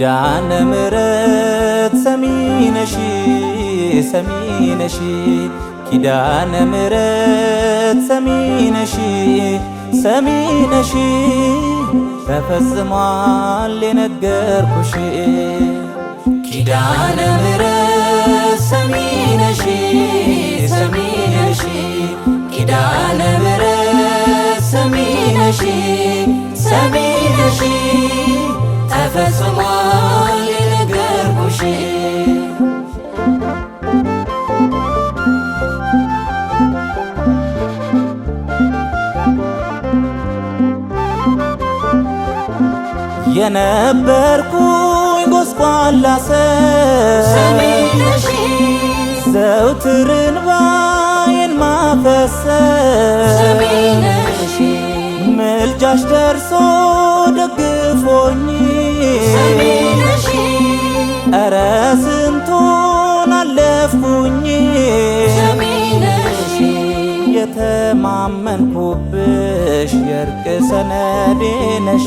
ኪዳነ ምሕረት ሰሚነሺ ሰሚነሺ ኪዳነ ምሕረት ሰሚነሺ ሰሚነሺ ተፈጽሟል የነገርኩሽ ኪዳነ ምሕረት ሰሚነሺ ሰሚነሺ ኪዳነ ምሕረት ሰሚነሺ ሰሚነሺ ተፈጽሟል የነገርኩሽ የነበርኩኝ ጎስቋላ ሰሚነሺ ዘውትር እንባዬን ማፈሰስ ሰሚነሺ ምልጃሽ ደርሶ ደግፎኝ ሰሚነሺ ኧረ ስንቱን አለፍኩኝ ሰሚነሺ የተማመንኩብሽ የእርቅ ሰነዴ ነሽ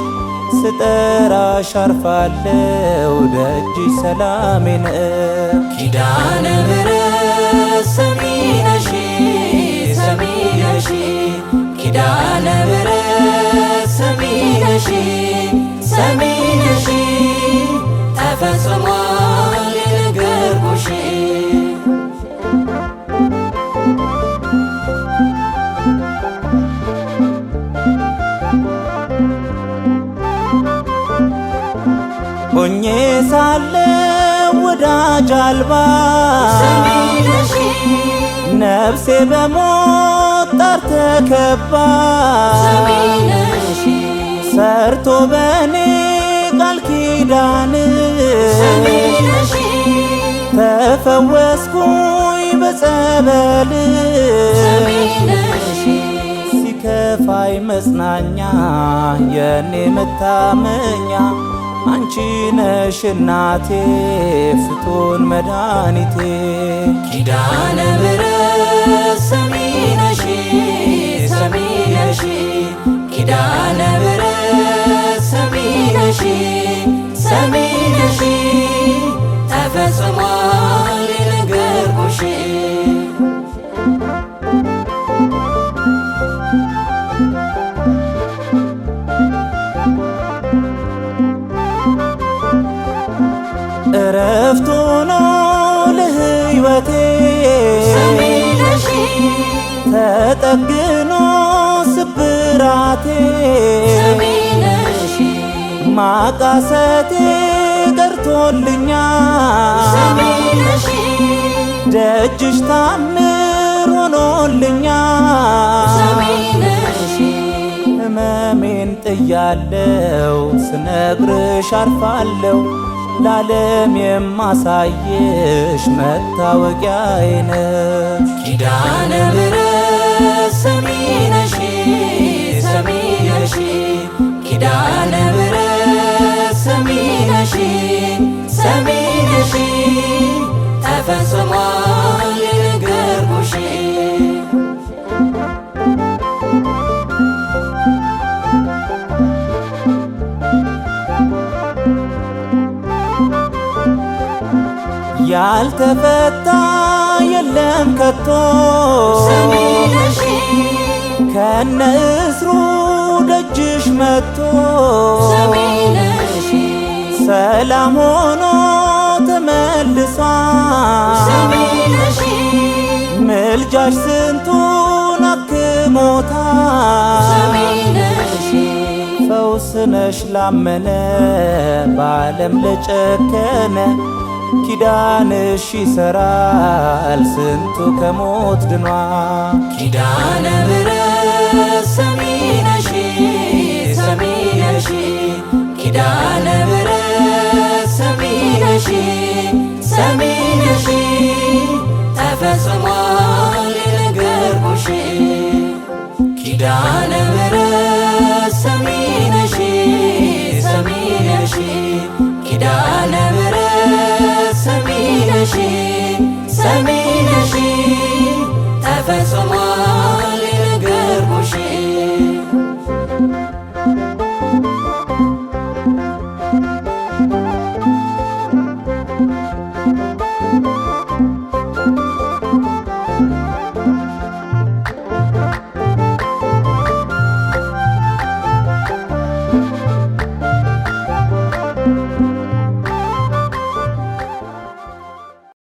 ስጠራሽ አርፋለሁ ደጅሽ ሰላሜ ነው ኪዳነ ምሕረት ሰሚነሺ ሰሚነሺ ኪዳነ ምሕረት ሰሚነሺ ሰሚነሺ ተፈጽሟል የነገርኩሽ ሆኜ ሳለሁ ወዳጅ አልባ ሰሚነሺ ነፍሴ በሞት ጣር ተከባ ሰሚነሺ ሰርቶ በኔ ቃል ኪዳን ሰሚነሺ ተፈወስኩኝ በጸበል ሰሚነሺ ሲከፋይ መጽናኛ የኔ መታመኛ አንቺ ነሽ እናቴ ፍቱን መድኃኒቴ ኪዳነ ምሕረት ሰሚነሺ ሰሚነሺ ኪዳነ ምሕረት ሰሚነሺ ሰሚነሺ ተፈጽሟል የነገርኩሽ እረፍት ሆኖ ለሕይወቴ ሰሚነሺ ተጠግኖ ስብራቴ ሰሚነሺ ማቃሰቴ ቀርቶልኛል ሰሚነሺ ደጅሽ ታምር ሆኖልኛል ሰሚነሺ ሕመሜን ጥያለው ስነግርሽ አርፋለሁ ለዓለም የማሳየሽ መታወቂያዬ ነሽ ኪዳነ ምሕረት ሰሚነሺ ሰሚነሺ ኪዳነ ምሕረት ሰሚነሺ ሰሚነሺ ተፈጽሟል የነገርኩሽ ያልተፈታ የለም ከቶ ሰሚነሺ ከነ እስሩ ደጅሽ መጥቶ ሰሚነሺ ሰላም ሆኖ ተመልሷል ሰሚነሺ ምልጃሽ ስንቱን አክሞታል ሰሚነሺ ፈውስ ነሽ ላመነ በዓለም ለጨከነ ኪዳንሽ ይሰራል ስንቱ ከሞት ድኗል ኪዳነ ምሕረት ሰሚነሺ ሰሚነሺ ኪዳነ ምሕረት ሰሚነሺ ሰሚነሺ ተፈጽሟል የነገርኩሽ ኪዳነ ምሕረት ሰሚነሺ ሰሚነሺ ኪዳነ ምሕረት ሰሚነሺ ሰሚነሺ ተፈጽሟል